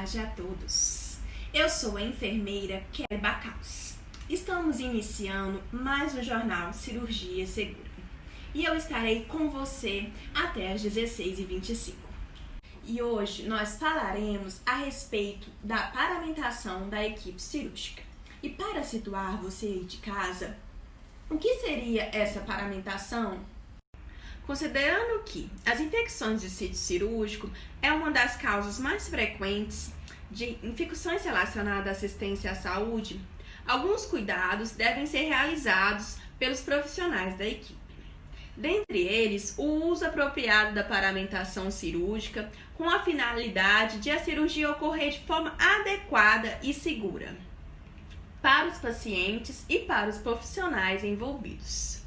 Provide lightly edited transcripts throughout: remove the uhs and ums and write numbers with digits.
tarde a todos. Eu sou a enfermeira Kelly Bacaus. Estamos iniciando mais um jornal Cirurgia Segura e eu estarei com você até às 16h25. E hoje nós falaremos a respeito da paramentação da equipe cirúrgica. E para situar você aí de casa, o que seria essa paramentação? Considerando que as infecções de sítio cirúrgico é uma das causas mais frequentes de infecções relacionadas à assistência à saúde, alguns cuidados devem ser realizados pelos profissionais da equipe. Dentre eles, o uso apropriado da paramentação cirúrgica com a finalidade de a cirurgia ocorrer de forma adequada e segura para os pacientes e para os profissionais envolvidos.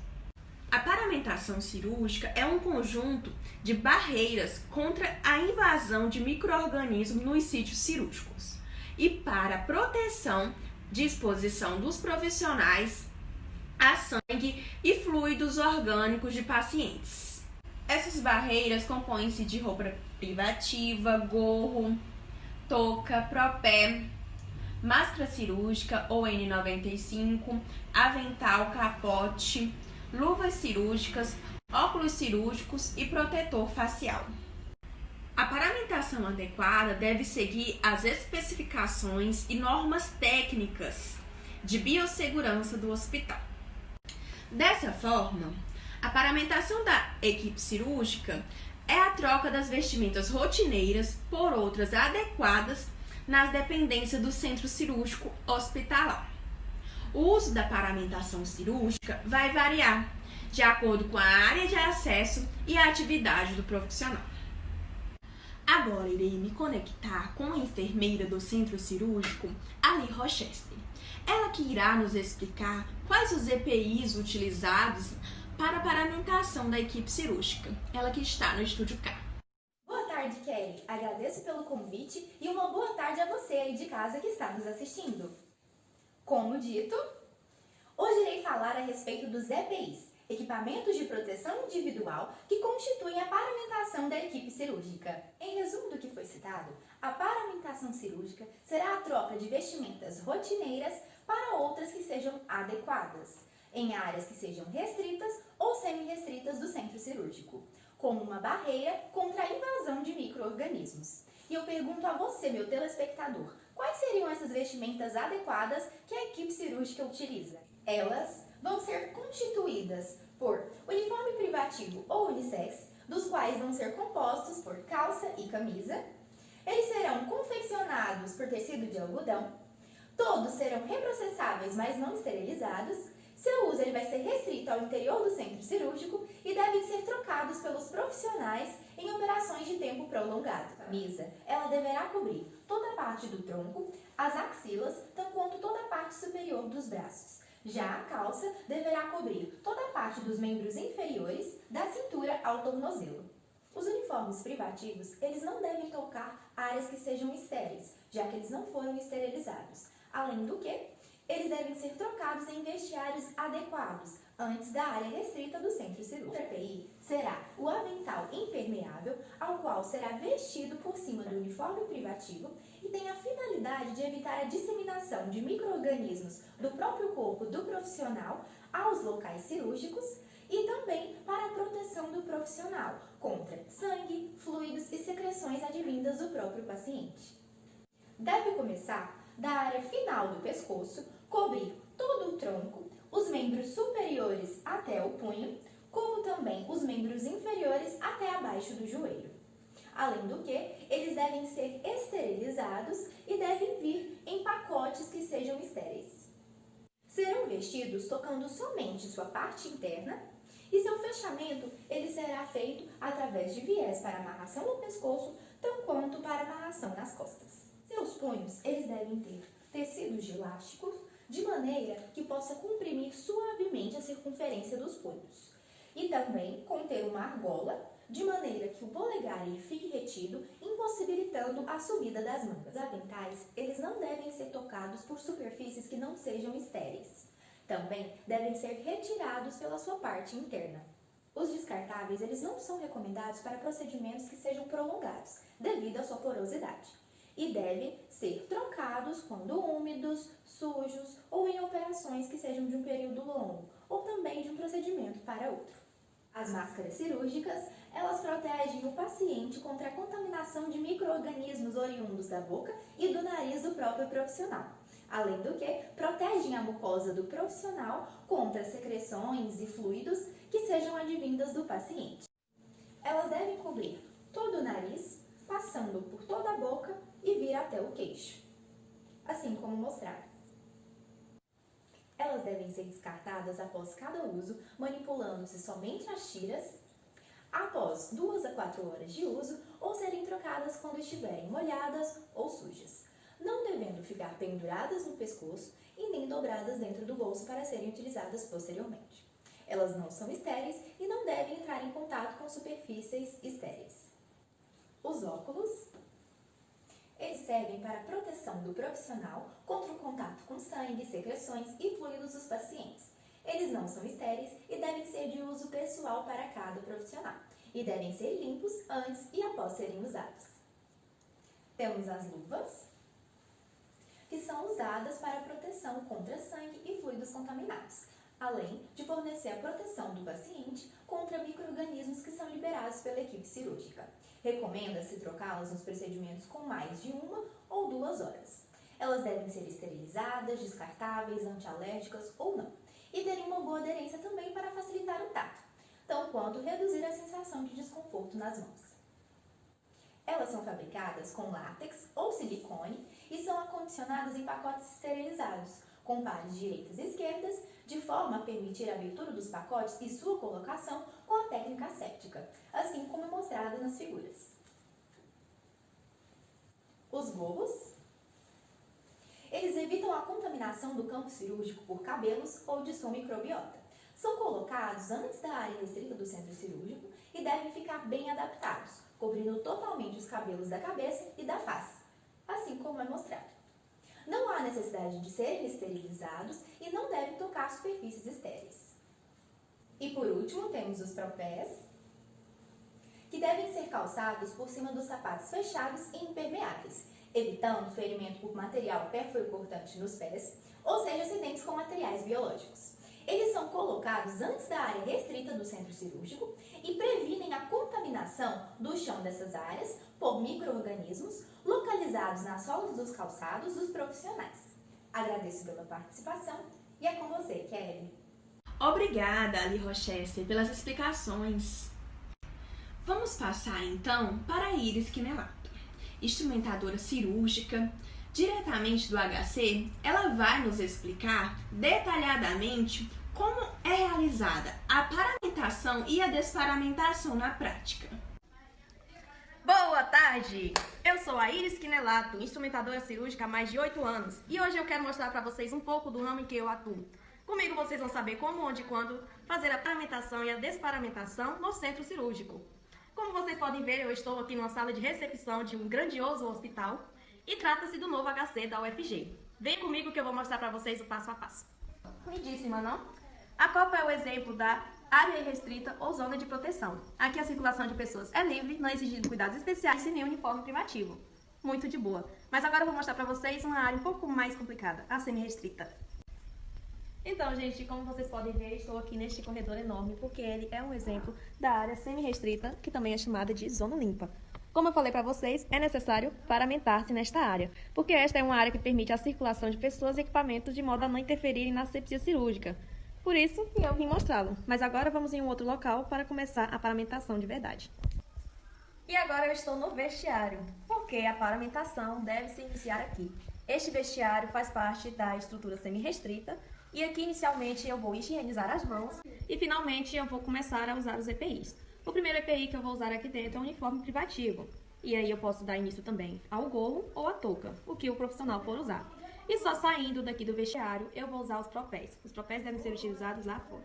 A paramentação cirúrgica é um conjunto de barreiras contra a invasão de micro-organismos nos sítios cirúrgicos e para a proteção de exposição dos profissionais a sangue e fluidos orgânicos de pacientes. Essas barreiras compõem-se de roupa privativa, gorro, touca, propé, máscara cirúrgica ou N95, avental, capote, luvas cirúrgicas, óculos cirúrgicos e protetor facial. A paramentação adequada deve seguir as especificações e normas técnicas de biossegurança do hospital. Dessa forma, a paramentação da equipe cirúrgica é a troca das vestimentas rotineiras por outras adequadas nas dependências do centro cirúrgico hospitalar. O uso da paramentação cirúrgica vai variar de acordo com a área de acesso e a atividade do profissional. Agora irei me conectar com a enfermeira do centro cirúrgico, Ali Rochester. Ela que irá nos explicar quais os EPIs utilizados para a paramentação da equipe cirúrgica. Ela que está no estúdio K. Boa tarde, Kelly. Agradeço pelo convite e uma boa tarde a você aí de casa que está nos assistindo. Como dito, hoje irei falar a respeito dos EPIs, equipamentos de proteção individual que constituem a paramentação da equipe cirúrgica. Em resumo do que foi citado, a paramentação cirúrgica será a troca de vestimentas rotineiras para outras que sejam adequadas, em áreas que sejam restritas ou semi-restritas do centro cirúrgico, como uma barreira contra a invasão de micro-organismos. E eu pergunto a você, meu telespectador, quais seriam essas vestimentas adequadas que a equipe cirúrgica utiliza? Elas vão ser constituídas por uniforme privativo ou unissex, dos quais vão ser compostos por calça e camisa. Eles serão confeccionados por tecido de algodão. Todos serão reprocessáveis, mas não esterilizados. Seu uso ele vai ser restrito ao interior do centro cirúrgico e devem ser trocados pelos profissionais em operações de tempo prolongado. A camisa, ela deverá cobrir toda a parte do tronco, as axilas, tanto quanto toda a parte superior dos braços. Já a calça deverá cobrir toda a parte dos membros inferiores, da cintura ao tornozelo. Os uniformes privativos, eles não devem tocar áreas que sejam estéreis, já que eles não foram esterilizados. Além do que, eles devem ser trocados em vestiários adequados, antes da área restrita do centro cirúrgico. O EPI será o avental impermeável, ao qual será vestido por cima do uniforme privativo e tem a finalidade de evitar a disseminação de micro-organismos do próprio corpo do profissional aos locais cirúrgicos e também para a proteção do profissional contra sangue, fluidos e secreções advindas do próprio paciente. Deve começar da área final do pescoço, cobrir todo o tronco, os membros superiores até o punho, como também os membros inferiores até abaixo do joelho. Além do que, eles devem ser esterilizados e devem vir em pacotes que sejam estéreis. Serão vestidos tocando somente sua parte interna e seu fechamento ele será feito através de viés para amarração no pescoço, tão quanto para amarração nas costas. Seus punhos eles devem ter tecidos de elásticos, de maneira que possa comprimir suavemente a circunferência dos punhos. E também conter uma argola, de maneira que o polegar ele fique retido, impossibilitando a subida das mangas. Os aventais, eles não devem ser tocados por superfícies que não sejam estéreis. Também devem ser retirados pela sua parte interna. Os descartáveis, eles não são recomendados para procedimentos que sejam prolongados, devido à sua porosidade. e devem ser trocados quando úmidos, sujos ou em operações que sejam de um período longo ou também de um procedimento para outro. As máscaras cirúrgicas, elas protegem o paciente contra a contaminação de micro-organismos oriundos da boca e do nariz do próprio profissional. Além do que, protegem a mucosa do profissional contra secreções e fluidos que sejam advindas do paciente. Elas devem cobrir todo o nariz, passando por toda a boca e vir até o queixo, assim como mostrado. Elas devem ser descartadas após cada uso, manipulando-se somente as tiras, após 2 a 4 horas de uso, ou serem trocadas quando estiverem molhadas ou sujas, não devendo ficar penduradas no pescoço e nem dobradas dentro do bolso para serem utilizadas posteriormente. Elas não são estéreis e não devem entrar em contato com superfícies estéreis. Os óculos, eles servem para a proteção do profissional contra o contato com sangue, secreções e fluidos dos pacientes. Eles não são estéreis e devem ser de uso pessoal para cada profissional e devem ser limpos antes e após serem usados. Temos as luvas, que são usadas para a proteção contra sangue e fluidos contaminados, além de fornecer a proteção do paciente contra micro-organismos que são liberados pela equipe cirúrgica. Recomenda-se trocá-las nos procedimentos com mais de 1 ou 2 horas. Elas devem ser esterilizadas, descartáveis, antialérgicas ou não, e terem uma boa aderência também para facilitar o tato, tão quanto reduzir a sensação de desconforto nas mãos. Elas são fabricadas com látex ou silicone e são acondicionadas em pacotes esterilizados, com pares direitas e esquerdas, de forma a permitir a abertura dos pacotes e sua colocação com a técnica asséptica, assim como é mostrado nas figuras. Os gorros, eles evitam a contaminação do campo cirúrgico por cabelos ou de sua microbiota. São colocados antes da área restrita do centro cirúrgico e devem ficar bem adaptados, cobrindo totalmente os cabelos da cabeça e da face, assim como é mostrado. Não há necessidade de serem esterilizados e não devem tocar superfícies estéreis. E por último, temos os propés, que devem ser calçados por cima dos sapatos fechados e impermeáveis, evitando ferimento por material perfuro-cortante nos pés, ou seja, acidentes com materiais biológicos. Eles são colocados antes da área restrita do centro cirúrgico e previnem a contaminação do chão dessas áreas por micro-organismos localizados nas solas dos calçados dos profissionais. Agradeço pela participação e é com você, Kelly. Obrigada, Ali Rochester, pelas explicações. Vamos passar então para a Iris Quinelato, instrumentadora cirúrgica. Diretamente do HC, ela vai nos explicar detalhadamente como é realizada a paramentação e a desparamentação na prática. Boa tarde! Eu sou a Iris Quinelato, instrumentadora cirúrgica há mais de 8 anos e hoje eu quero mostrar para vocês um pouco do ramo em que eu atuo. Comigo vocês vão saber como, onde e quando fazer a paramentação e a desparamentação no centro cirúrgico. Como vocês podem ver, eu estou aqui numa sala de recepção de um grandioso hospital e trata-se do novo HC da UFG. Vem comigo que eu vou mostrar para vocês o passo a passo. Lindíssima, não? A Copa é o exemplo da área restrita ou zona de proteção. Aqui a circulação de pessoas é livre, não exigindo cuidados especiais e nem uniforme privativo. Muito de boa. Mas agora eu vou mostrar para vocês uma área um pouco mais complicada, a semi-restrita. Então, gente, como vocês podem ver, estou aqui neste corredor enorme porque ele é um exemplo da área semi-restrita, que também é chamada de zona limpa. Como eu falei para vocês, é necessário paramentar-se nesta área, porque esta é uma área que permite a circulação de pessoas e equipamentos de modo a não interferirem na asepsia cirúrgica. Por isso que eu vim mostrá-lo. Mas agora vamos em um outro local para começar a paramentação de verdade. E agora eu estou no vestiário, porque a paramentação deve se iniciar aqui. Este vestiário faz parte da estrutura semi-restrita e aqui inicialmente eu vou higienizar as mãos e finalmente eu vou começar a usar os EPIs. O primeiro EPI que eu vou usar aqui dentro é o uniforme privativo. E aí eu posso dar início também ao gorro ou à touca, o que o profissional for usar. E só saindo daqui do vestiário, eu vou usar os propés. Os propés devem ser utilizados lá fora.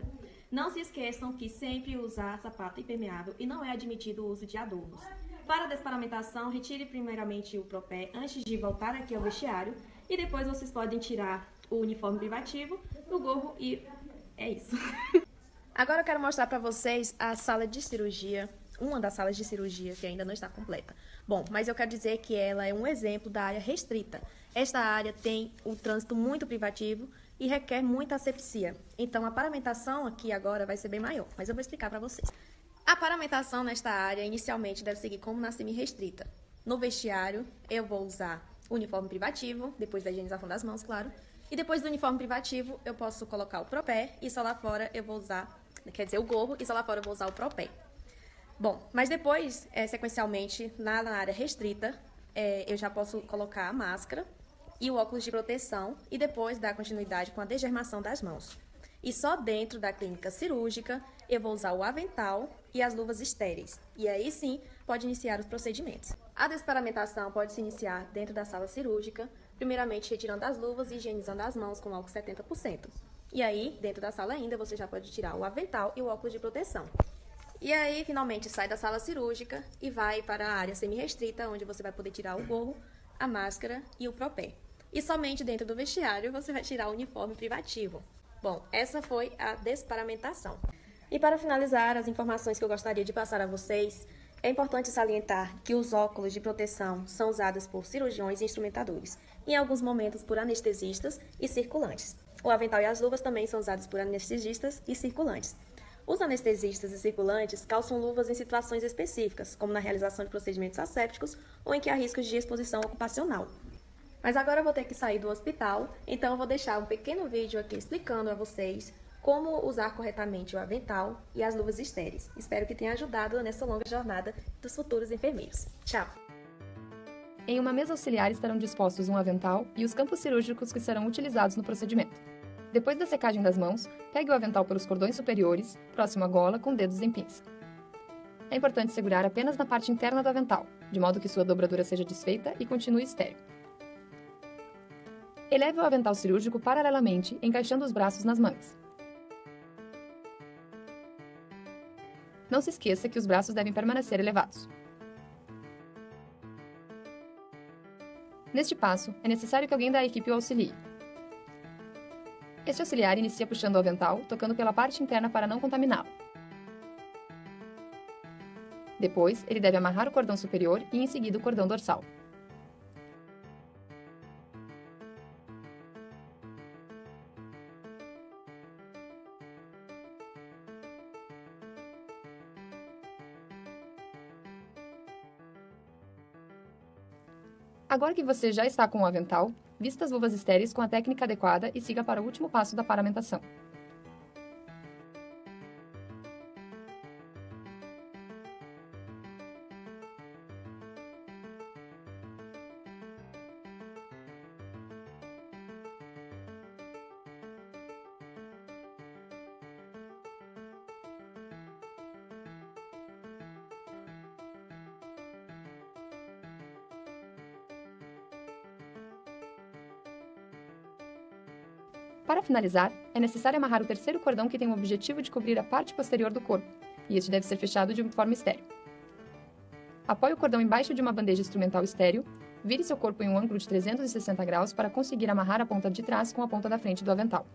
Não se esqueçam que sempre usar sapato impermeável e não é admitido o uso de adornos. Para a desparamentação, retire primeiramente o propé antes de voltar aqui ao vestiário e depois vocês podem tirar o uniforme privativo, o gorro e é isso. Agora eu quero mostrar para vocês a sala de cirurgia, uma das salas de cirurgia que ainda não está completa. Bom, mas eu quero dizer que ela é um exemplo da área restrita. Esta área tem um trânsito muito privativo e requer muita asepsia. Então, a paramentação aqui agora vai ser bem maior, mas eu vou explicar para vocês. A paramentação nesta área, inicialmente, deve seguir como na semi-restrita. No vestiário, eu vou usar uniforme privativo, depois da higienização das mãos, claro. E depois do uniforme privativo, eu posso colocar o propé e só lá fora eu vou usar, quer dizer, o gorro e só lá fora eu vou usar o propé. Bom, mas depois, sequencialmente, na área restrita, eu já posso colocar a máscara e o óculos de proteção e depois dar continuidade com a desgermação das mãos. E só dentro da clínica cirúrgica eu vou usar o avental e as luvas estéreis. E aí sim, pode iniciar os procedimentos. A desparamentação pode se iniciar dentro da sala cirúrgica, primeiramente retirando as luvas e higienizando as mãos com álcool 70%. E aí, dentro da sala ainda, você já pode tirar o avental e o óculos de proteção. E aí, finalmente, sai da sala cirúrgica e vai para a área semi-restrita, onde você vai poder tirar o gorro, a máscara e o propé. E somente dentro do vestiário você vai tirar o uniforme privativo. Bom, essa foi a desparamentação. E para finalizar, as informações que eu gostaria de passar a vocês, é importante salientar que os óculos de proteção são usados por cirurgiões e instrumentadores, em alguns momentos por anestesistas e circulantes. O avental e as luvas também são usados por anestesistas e circulantes. Os anestesistas e circulantes calçam luvas em situações específicas, como na realização de procedimentos assépticos ou em que há riscos de exposição ocupacional. Mas agora eu vou ter que sair do hospital, então eu vou deixar um pequeno vídeo aqui explicando a vocês como usar corretamente o avental e as luvas estéreis. Espero que tenha ajudado nessa longa jornada dos futuros enfermeiros. Tchau! Em uma mesa auxiliar estarão dispostos um avental e os campos cirúrgicos que serão utilizados no procedimento. Depois da secagem das mãos, pegue o avental pelos cordões superiores, próximo à gola, com dedos em pinça. É importante segurar apenas na parte interna do avental, de modo que sua dobradura seja desfeita e continue estéril. Eleve o avental cirúrgico paralelamente, encaixando os braços nas mangas. Não se esqueça que os braços devem permanecer elevados. Neste passo, é necessário que alguém da equipe o auxilie. Este auxiliar inicia puxando o avental, tocando pela parte interna para não contaminá-lo. Depois, ele deve amarrar o cordão superior e, em seguida, o cordão dorsal. Agora que você já está com o avental, vista as luvas estéreis com a técnica adequada e siga para o último passo da paramentação. Para finalizar, é necessário amarrar o terceiro cordão que tem o objetivo de cobrir a parte posterior do corpo, e este deve ser fechado de forma estéril. Apoie o cordão embaixo de uma bandeja instrumental estéril, vire seu corpo em um ângulo de 360 graus para conseguir amarrar a ponta de trás com a ponta da frente do avental.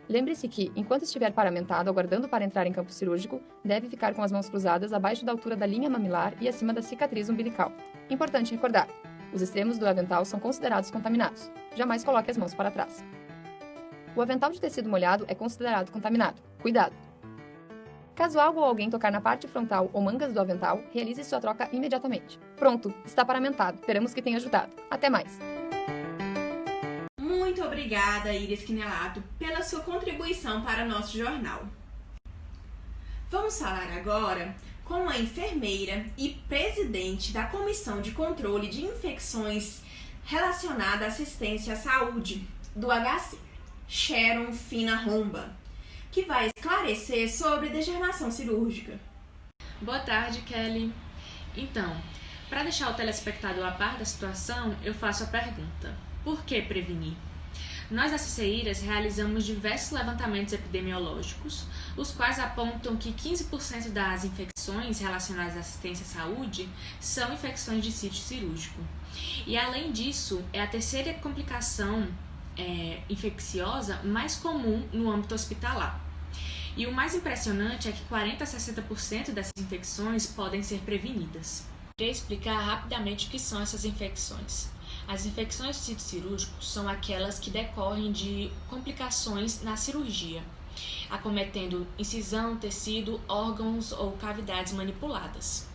Lembre-se que, enquanto estiver paramentado, aguardando para entrar em campo cirúrgico, deve ficar com as mãos cruzadas abaixo da altura da linha mamilar e acima da cicatriz umbilical. Importante recordar: os extremos do avental são considerados contaminados. Jamais coloque as mãos para trás. O avental de tecido molhado é considerado contaminado. Cuidado! Caso algo ou alguém tocar na parte frontal ou mangas do avental, realize sua troca imediatamente. Pronto, está paramentado. Esperamos que tenha ajudado. Até mais! Muito obrigada, Iris Quinelato, pela sua contribuição para o nosso jornal. Vamos falar agora com a enfermeira e presidente da Comissão de Controle de Infecções relacionada à assistência à saúde do HC, Sharon Fina Romba, que vai esclarecer sobre degeneração cirúrgica. Boa tarde, Kelly. Então, para deixar o telespectador a par da situação, eu faço a pergunta: por que prevenir? Nós, da CCIRAS, realizamos diversos levantamentos epidemiológicos, os quais apontam que 15% das infecções relacionadas à assistência à saúde são infecções de sítio cirúrgico. E, além disso, é a terceira complicação infecciosa mais comum no âmbito hospitalar. E o mais impressionante é que 40 a 60% dessas infecções podem ser prevenidas. Queria explicar rapidamente o que são essas infecções. As infecções de sítio cirúrgico são aquelas que decorrem de complicações na cirurgia, acometendo incisão, tecido, órgãos ou cavidades manipuladas.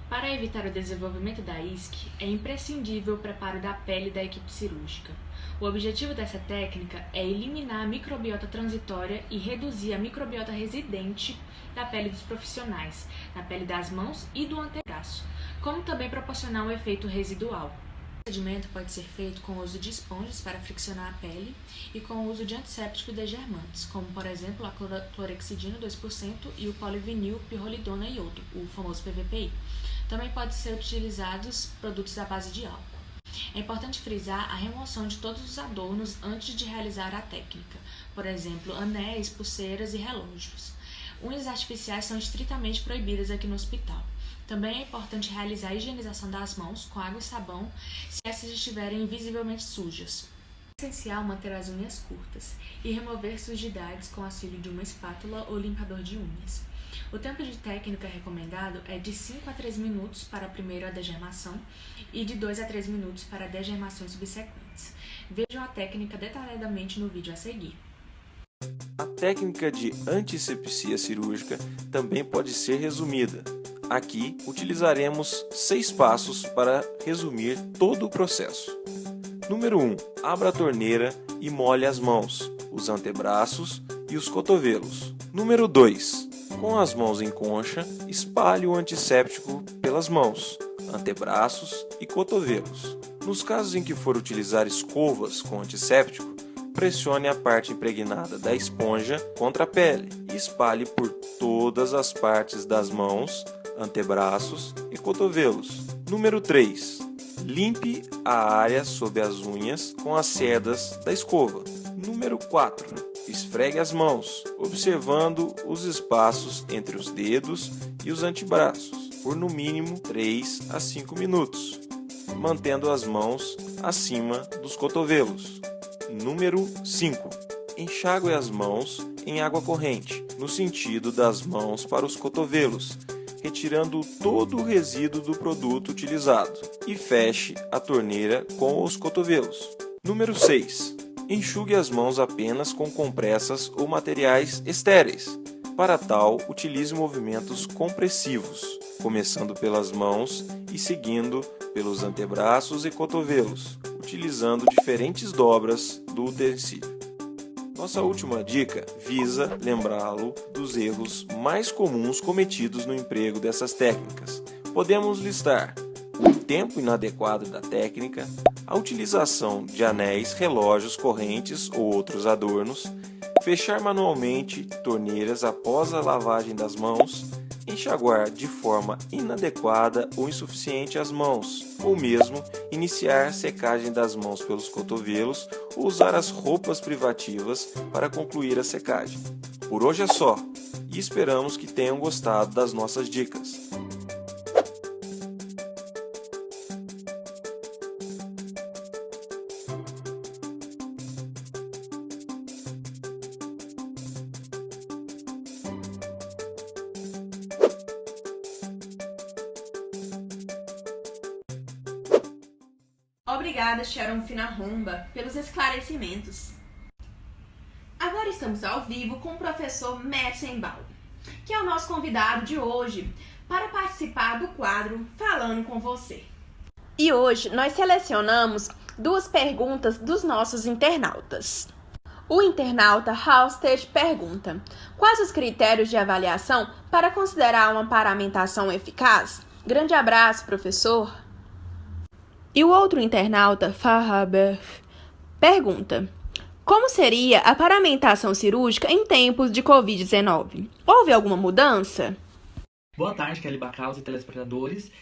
Para evitar o desenvolvimento da ISC, é imprescindível o preparo da pele da equipe cirúrgica. O objetivo dessa técnica é eliminar a microbiota transitória e reduzir a microbiota residente da pele dos profissionais, na pele das mãos e do antebraço, como também proporcionar um efeito residual. O procedimento pode ser feito com o uso de esponjas para friccionar a pele e com o uso de antisséptico e degermantes, como por exemplo a clorexidina 2% e o polivinil pirrolidona iodo, o famoso PVPI. Também podem ser utilizados produtos à base de álcool. É importante frisar a remoção de todos os adornos antes de realizar a técnica, por exemplo, anéis, pulseiras e relógios. Unhas artificiais são estritamente proibidas aqui no hospital. Também é importante realizar a higienização das mãos com água e sabão se essas estiverem visivelmente sujas. É essencial manter as unhas curtas e remover sujidades com auxílio de uma espátula ou limpador de unhas. O tempo de técnica recomendado é de 5 a 3 minutos para a primeira degermação e de 2 a 3 minutos para degermações subsequentes. Vejam a técnica detalhadamente no vídeo a seguir. A técnica de antisepsia cirúrgica também pode ser resumida. Aqui utilizaremos 6 passos para resumir todo o processo. Número 1. Abra a torneira e molhe as mãos, os antebraços e os cotovelos. Número 2. Com as mãos em concha, espalhe o antisséptico pelas mãos, antebraços e cotovelos. Nos casos em que for utilizar escovas com antisséptico, pressione a parte impregnada da esponja contra a pele e espalhe por todas as partes das mãos, antebraços e cotovelos. Número 3. Limpe a área sob as unhas com as cerdas da escova. Número 4. Esfregue as mãos, observando os espaços entre os dedos e os antebraços, por no mínimo 3 a 5 minutos, mantendo as mãos acima dos cotovelos. Número 5. Enxague as mãos em água corrente, no sentido das mãos para os cotovelos, retirando todo o resíduo do produto utilizado, e feche a torneira com os cotovelos. Número 6. Enxugue as mãos apenas com compressas ou materiais estéreis. Para tal, utilize movimentos compressivos, começando pelas mãos e seguindo pelos antebraços e cotovelos, utilizando diferentes dobras do utensílio. Nossa última dica visa lembrá-lo dos erros mais comuns cometidos no emprego dessas técnicas. Podemos listar o tempo inadequado da técnica, a utilização de anéis, relógios, correntes ou outros adornos, fechar manualmente torneiras após a lavagem das mãos, enxaguar de forma inadequada ou insuficiente as mãos, ou mesmo iniciar secagem das mãos pelos cotovelos ou usar as roupas privativas para concluir a secagem. Por hoje é só, e esperamos que tenham gostado das nossas dicas. Obrigada, Sharon Finarromba, pelos esclarecimentos. Agora estamos ao vivo com o professor Metzenbaum, que é o nosso convidado de hoje para participar do quadro Falando com Você. E hoje nós selecionamos 2 perguntas dos nossos internautas. O internauta Halstead pergunta: quais os critérios de avaliação para considerar uma paramentação eficaz? Grande abraço, professor! E o outro internauta, Fahaber, pergunta: como seria a paramentação cirúrgica em tempos de Covid-19? Houve alguma mudança? Boa tarde, Kelly Bacaus e telespectadores.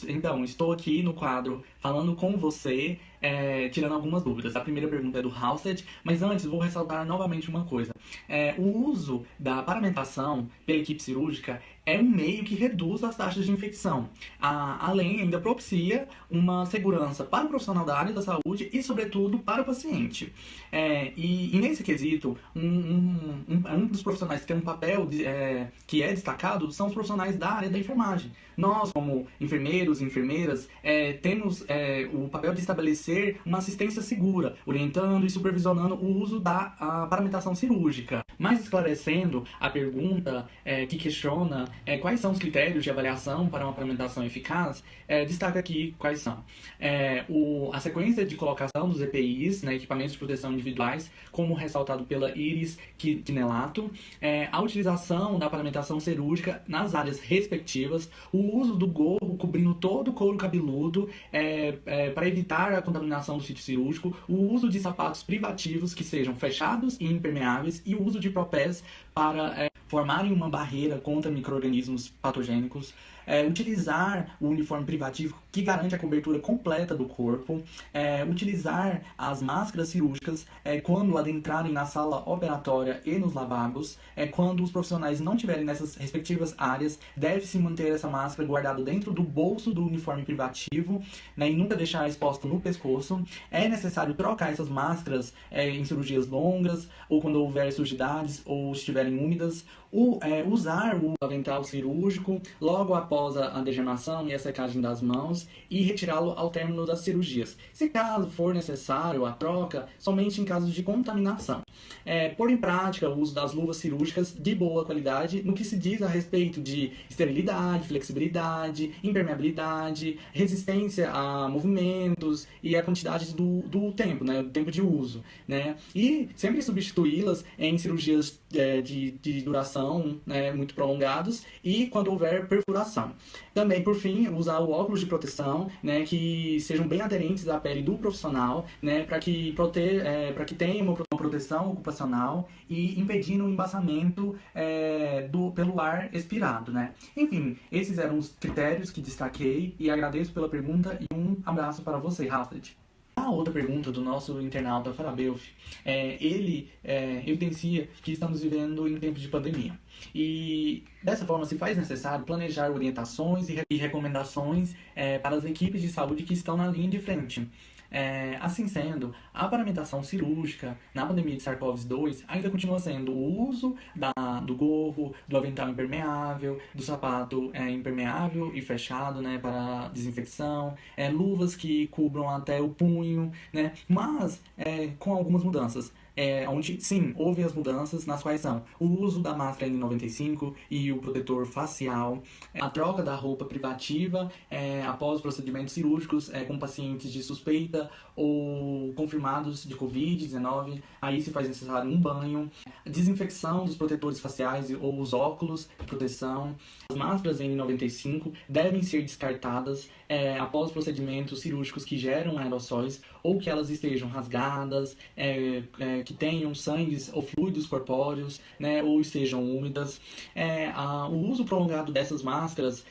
Então, estou aqui no quadro Falando com Você tirando algumas dúvidas. A primeira pergunta é do Halsted, mas antes vou ressaltar novamente uma coisa. O uso da paramentação pela equipe cirúrgica é um meio que reduz as taxas de infecção. Além, ainda propicia uma segurança para o profissional da área da saúde e, sobretudo, para o paciente. E nesse quesito, um dos profissionais que tem um papel que é destacado são os profissionais da área da enfermagem. Nós, como enfermeiros e enfermeiras, temos o papel de estabelecer uma assistência segura, orientando e supervisionando o uso da paramentação cirúrgica. Mas esclarecendo a pergunta que questiona quais são os critérios de avaliação para uma paramentação eficaz, destaca aqui quais são. A sequência de colocação dos EPIs, equipamentos de proteção individuais, como ressaltado pela Iris Quinelato, a utilização da paramentação cirúrgica nas áreas respectivas, o uso do gorro cobrindo todo o couro cabeludo para evitar a contaminação do sítio cirúrgico, o uso de sapatos privativos que sejam fechados e impermeáveis e o uso de propés para formarem uma barreira contra micro-organismos patogênicos, utilizar o uniforme privativo que garante a cobertura completa do corpo, utilizar as máscaras cirúrgicas quando adentrarem na sala operatória e nos lavabos, quando os profissionais não estiverem nessas respectivas áreas, deve-se manter essa máscara guardada dentro do bolso do uniforme privativo, e nunca deixar exposta no pescoço. É necessário trocar essas máscaras em cirurgias longas, ou quando houver sujidades ou estiverem úmidas, usar o avental cirúrgico logo após a degeneração e a secagem das mãos e retirá-lo ao término das cirurgias. Se caso for necessário a troca, somente em casos de contaminação. Pôr em prática o uso das luvas cirúrgicas de boa qualidade no que se diz a respeito de esterilidade, flexibilidade, impermeabilidade, resistência a movimentos e a quantidade do tempo, do tempo de uso. E sempre substituí-las em cirurgias de duração muito prolongados e quando houver perfuração. Também, por fim, usar o óculos de proteção, que sejam bem aderentes à pele do profissional, para que tenha uma proteção ocupacional e impedindo o embaçamento pelo ar expirado. Enfim, esses eram os critérios que destaquei e agradeço pela pergunta e um abraço para você, Halsted. A outra pergunta do nosso internauta Farabelf, ele evidencia que estamos vivendo em tempos de pandemia. E dessa forma se faz necessário planejar orientações e recomendações para as equipes de saúde que estão na linha de frente. Assim sendo, a paramentação cirúrgica na pandemia de SARS-CoV-2 ainda continua sendo o uso do gorro, do avental impermeável, do sapato impermeável e fechado para desinfecção, luvas que cubram até o punho, mas com algumas mudanças. Onde, sim, houve as mudanças, nas quais são o uso da máscara N95 e o protetor facial, a troca da roupa privativa após procedimentos cirúrgicos com pacientes de suspeita ou confirmados de Covid-19, aí se faz necessário um banho, a desinfecção dos protetores faciais ou os óculos de proteção. As máscaras N95 devem ser descartadas após procedimentos cirúrgicos que geram aerossóis ou que elas estejam rasgadas, que tenham sangues ou fluidos corpóreos, ou estejam úmidas. O uso prolongado dessas máscaras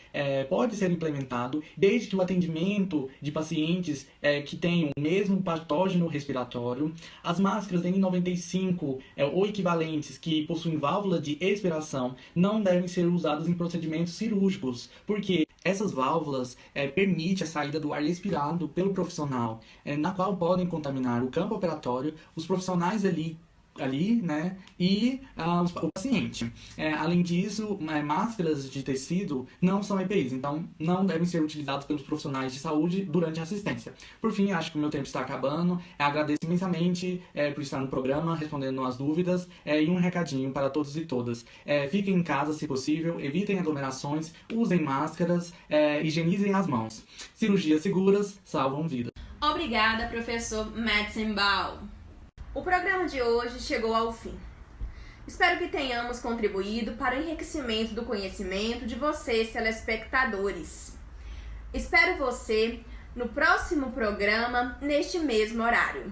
pode ser implementado desde que o atendimento de pacientes que tenham o mesmo patógeno respiratório. As máscaras N95 ou equivalentes que possuem válvula de expiração não devem ser usadas em procedimentos cirúrgicos, porque essas válvulas permitem a saída do ar expirado pelo profissional, na qual podem contaminar o campo operatório, os profissionais ali e o paciente. Além disso, máscaras de tecido não são EPIs, então não devem ser utilizadas pelos profissionais de saúde durante a assistência. Por fim, acho que o meu tempo está acabando. Agradeço imensamente por estar no programa, respondendo as dúvidas, e um recadinho para todos e todas. Fiquem em casa se possível, evitem aglomerações, usem máscaras, higienizem as mãos. Cirurgias seguras salvam vidas. Obrigada, professor Metzenbaum. O programa de hoje chegou ao fim. Espero que tenhamos contribuído para o enriquecimento do conhecimento de vocês, telespectadores. Espero você no próximo programa, neste mesmo horário.